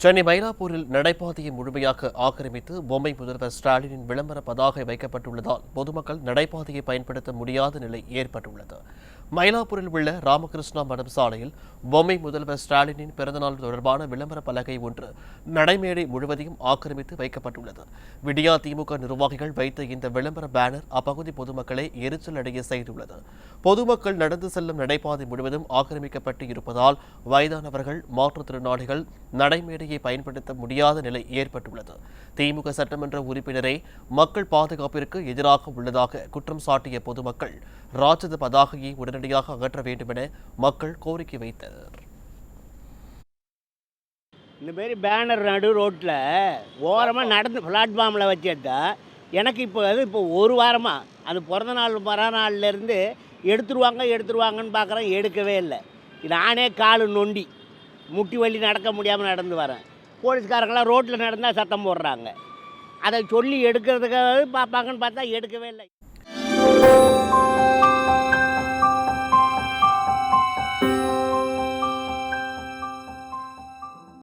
சென்னை மயிலாப்பூரில் நடைபாதையை முழுமையாக ஆக்கிரமித்து பொம்மை முதல்வர் ஸ்டாலினின் விளம்பர பதாகை வைக்கப்பட்டுள்ளதால் பொதுமக்கள் நடைபாதையை பயன்படுத்த முடியாத நிலை ஏற்பட்டுள்ளது. மயிலாப்பூரில் உள்ள ராமகிருஷ்ணா மடம் சாலையில் பொம்மை முதல்வர் ஸ்டாலினின் பிறந்தநாள் தொடர்பான விளம்பர பலகை ஒன்று நடைமேடை முழுவதையும் ஆக்கிரமித்து வைக்கப்பட்டுள்ளது. விடியா திமுக நிர்வாகிகள் வைத்த இந்த விளம்பர பேனர் அப்பகுதி பொதுமக்களை எரிச்சல் அடைய செய்துள்ளது. பொதுமக்கள் நடந்து செல்லும் நடைபாதை முழுவதும் ஆக்கிரமிக்கப்பட்டு இருப்பதால் வயதானவர்கள், மாற்றுத்திறனாளிகள் நடைமேடை பயன்படுத்த முடியாத நிலை ஏற்பட்டுள்ளது. திமுக சட்டமன்ற உறுப்பினரை மக்கள் பாதுகாப்பிற்கு எதிராக உள்ளதாக குற்றம் சாட்டிய பொதுமக்கள் ராஜத பதாகையை உடனடியாக அகற்ற வேண்டும் என மக்கள் கோரிக்கை வைத்தனர். இந்த மாதிரி பேனர் நடு ரோட்டில் ஓரமாக நடந்து பிளாட்ஃபார்மில் வச்சுட்டா எனக்கு இப்போ ஒரு வாரமாக அது பிறந்த நாள் மறுநாள்லேருந்து எடுத்துருவாங்கன்னு பார்க்குறேன், எடுக்கவே இல்லை. நானே காலு நொண்டி முட்டி வலி நடக்க முடியாமல் நடந்து வரேன். போலீஸ்காரங்களாம் ரோட்டில் நடந்தால் சத்தம் போடுறாங்க. அதை சொல்லி எடுக்கிறதுக்காக பார்ப்பாங்கன்னு பார்த்தா எடுக்கவே இல்லை.